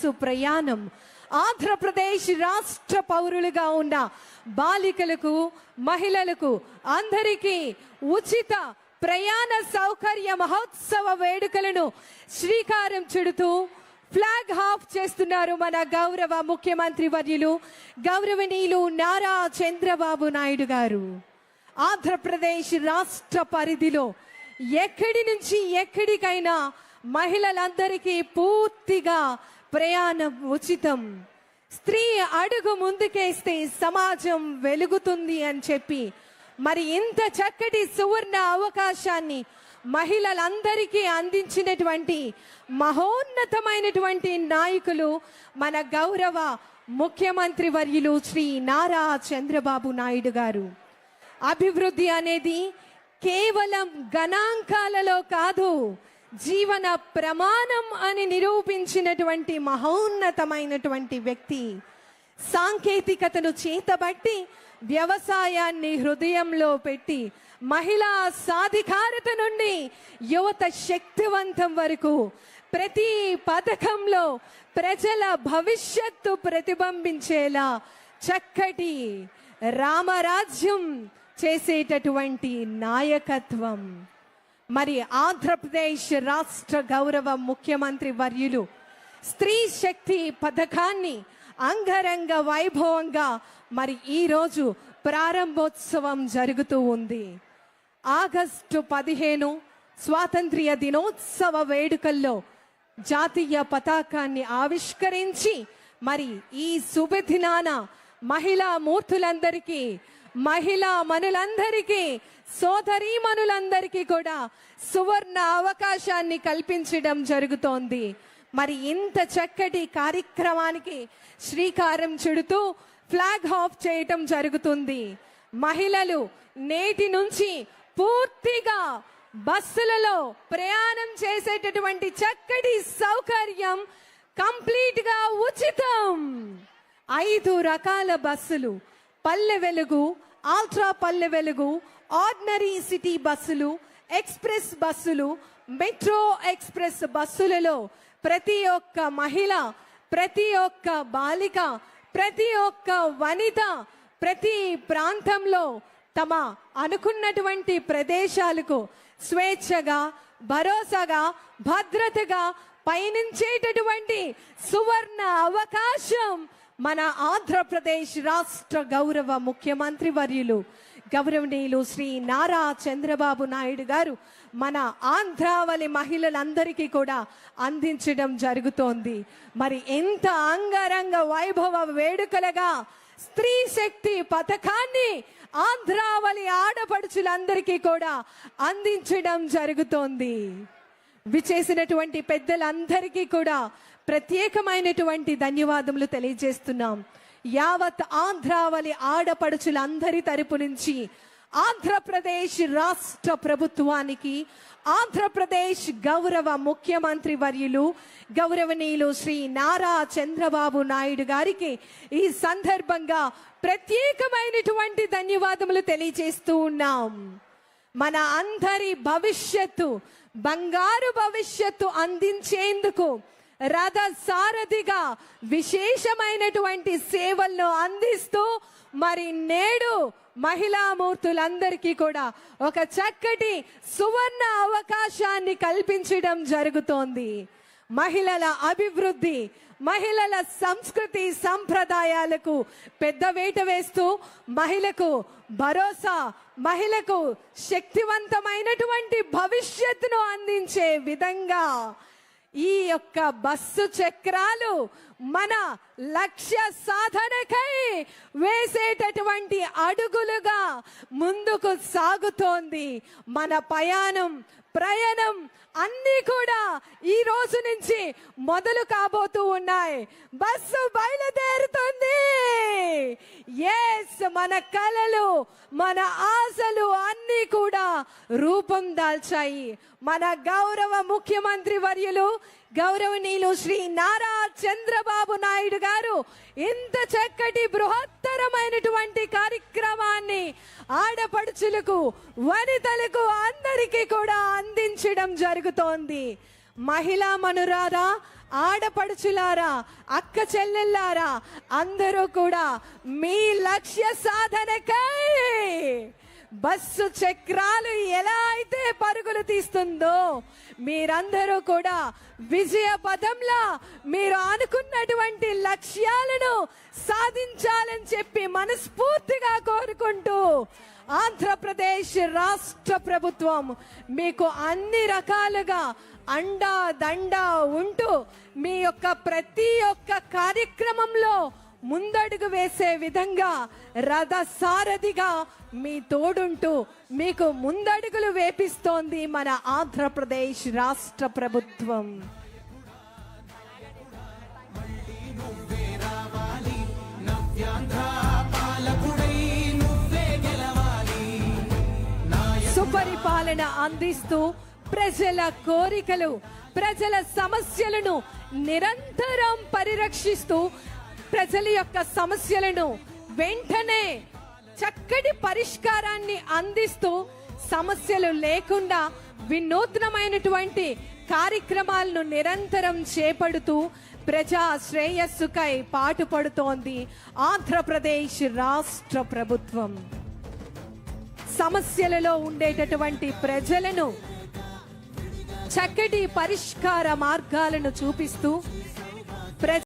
Bus ప్రయాణం ఆంధ్రప్రదేశ్ రాష్ట్ర పౌరులుగా ఉన్న బాలికలకు, మహిళలకు అందరికీ ఉచిత ప్రయాణ సౌకర్య మహోత్సవ వేడుకలను శ్రీకారం చుడుతూ ఫ్లాగ్ హాఫ్ చేస్తున్నారు మన గౌరవ ముఖ్యమంత్రి వర్యులు గౌరవనీయులు నారా చంద్రబాబు నాయుడు గారు. ఆంధ్రప్రదేశ్ రాష్ట్ర పరిధిలో ఎక్కడి నుంచి ఎక్కడికైనా మహిళలందరికీ పూర్తిగా ప్రయాణం ఉచితం. స్త్రీ అడుగు ముందుకేస్తే సమాజం వెలుగుతుంది అని చెప్పి మరి ఇంత చక్కటి సువర్ణ అవకాశాన్ని మహిళలందరికీ అందించినటువంటి మహోన్నతమైనటువంటి నాయకులు మన గౌరవ ముఖ్యమంత్రి వర్యులు శ్రీ నారా చంద్రబాబు నాయుడు గారు. అభివృద్ధి అనేది కేవలం గణాంకాలలో కాదు, జీవన ప్రమాణం అని నిరూపించినటువంటి మహోన్నతమైనటువంటి వ్యక్తి. సాంకేతికతను చేతబట్టి వ్యవసాయాన్ని హృదయంలో పెట్టి మహిళా సాధికారత నుండి యువత శక్తివంతం వరకు ప్రతి పథకంలో ప్రజల భవిష్యత్తు ప్రతిబింబించేలా చక్కటి రామరాజ్యం చేసేటటువంటి నాయకత్వం. మరి ఆంధ్రప్రదేశ్ రాష్ట్ర గౌరవ ముఖ్యమంత్రి వర్యులు స్త్రీ శక్తి పథకాన్ని అంగరంగ వైభవంగా మరి ఈరోజు ప్రారంభోత్సవం జరుగుతూ ఉంది. ఆగస్టు 15 స్వాతంత్ర్య దినోత్సవ వేడుకల్లో జాతీయ పతాకాన్ని ఆవిష్కరించి మరి ఈ శుభదినాన మహిళా మూర్తులందరికీ, మహిళా మనులందరికీ, సోదరీమణులందరికీ కూడా సువర్ణ అవకాశాన్ని కల్పించడం జరుగుతోంది. మరి ఇంత చక్కటి కార్యక్రమానికి శ్రీకారం చుడుతూ ఫ్లాగ్ హాఫ్ చేయటం జరుగుతుంది. మహిళలు నేటి నుంచి పూర్తిగా బస్సులలో ప్రయాణం చేసేటటువంటి చక్కటి సౌకర్యం కంప్లీట్ గా ఉచితం. 5 రకాల బస్సులు, Palle Velugu, ultra Palle Velugu, ordinary city బస్సులు, ఎక్స్ప్రెస్ బస్సులు, మెట్రో ఎక్స్ప్రెస్ బస్సులలో ప్రతి ఒక్క మహిళ, ప్రతి ఒక్క బాలిక, ప్రతి ఒక్క వనిత ప్రతి ప్రాంతంలో తమ అనుకున్నటువంటి ప్రదేశాలకు స్వేచ్ఛగా, భరోసాగా, భద్రతగా పయనించేటటువంటి సువర్ణ అవకాశం మన ఆంధ్రప్రదేశ్ రాష్ట్ర గౌరవ ముఖ్యమంత్రి వర్యులు గౌరవనీయులు శ్రీ నారా చంద్రబాబు నాయుడు గారు మన ఆంధ్రావళి మహిళలందరికీ కూడా అందించడం జరుగుతోంది. మరి ఎంత అంగరంగ వైభవ వేడుకలుగా స్త్రీ శక్తి పథకాన్ని ఆంధ్రావళి ఆడపడుచులందరికీ కూడా అందించడం జరుగుతోంది. విచేసినటువంటి పెద్దలందరికీ కూడా ప్రత్యేకమైనటువంటి ధన్యవాదములు తెలియజేస్తున్నాం. యావత్ ఆంధ్రావళి ఆడపడుచులందరి తరపు నుంచి ఆంధ్రప్రదేశ్ రాష్ట్ర ప్రభుత్వానికి, ఆంధ్రప్రదేశ్ గౌరవ ముఖ్యమంత్రి వర్యులు గౌరవనీయులు శ్రీ నారా చంద్రబాబు నాయుడు గారికి ఈ సందర్భంగా ప్రత్యేకమైనటువంటి ధన్యవాదములు తెలియజేస్తూ ఉన్నాం. మన అందరి భవిష్యత్తు, బంగారు భవిష్యత్తు అందించేందుకు రథ సారథిగా విశేషమైనటువంటి సేవలను అందిస్తూ మరి నేడు మహిళా మూర్తులందరికీ కూడా ఒక చక్కటి సువర్ణ అవకాశాన్ని కల్పించడం జరుగుతోంది. మహిళల అభివృద్ధి, మహిళల సంస్కృతి సంప్రదాయాలకు పెద్ద వేట వేస్తూ మహిళకు భరోసా, మహిళకు శక్తివంతమైనటువంటి భవిష్యత్తును అందించే విధంగా ఈ యొక్క బస్సు చక్రాలు మన లక్ష్య సాధనకై వేసేటటువంటి అడుగులుగా ముందుకు సాగుతోంది. మన ప్రయాణం అన్నీ కూడా ఈ రోజు నుంచి మొదలు కాబోతూ ఉన్నాయి. బస్సు బయలుదేరుతుంది. మన కలలు, మన ఆశలు అన్నీ కూడా రూపం దాల్చాయి. మన గౌరవ ముఖ్యమంత్రి వర్యులు గౌరవనీయులు శ్రీ నారా చంద్రబాబు నాయుడు గారు ఇంత చక్కటి బృహత్తరమైనటువంటి కార్యక్రమాన్ని ఆడపడుచులకు, వనితలకు అందరికీ కూడా అందించడం జరుగుతోంది. మహిళా మనురారా, ఆడపడుచులారా, అక్క చెల్లెల్లారా, అందరూ కూడా మీ లక్ష్య సాధనకై బస్సు చక్రాలు ఎలా అయితే పరుగులు తీస్తుందో మీరందరూ కూడా విజయ పదంలో మీరు అనుకున్నటువంటి లక్ష్యాలను సాధించాలని చెప్పి మనస్ఫూర్తిగా కోరుకుంటూ ఆంధ్రప్రదేశ్ రాష్ట్ర ప్రభుత్వం మీకు అన్ని రకాలుగా అండా దండా ఉంటూ మీ యొక్క ప్రతి ఒక్క కార్యక్రమంలో ముందడుగు వేసే విధంగా రథ సారథిగా మీ తోడుంటూ మీకు ముందడుగులు వేపిస్తోంది మన ఆంధ్రప్రదేశ్ రాష్ట్ర ప్రభుత్వం. సుపరిపాలన అందిస్తూ ప్రజల కోరికలు, ప్రజల సమస్యలను నిరంతరం పరిరక్షిస్తూ ప్రజల యొక్క సమస్యలను వెంటనే చక్కటి పరిష్కారాన్ని అందిస్తూ సమస్యలు లేకుండా వినూత్నమైనటువంటి కార్యక్రమాలను నిరంతరం చేపడుతూ ప్రజా శ్రేయస్సుకై పాటుపడుతోంది ఆంధ్రప్రదేశ్ రాష్ట్ర ప్రభుత్వం. సమస్యలలో ఉండేటటువంటి ప్రజలను చక్కటి పరిష్కార మార్గాలను చూపిస్తూ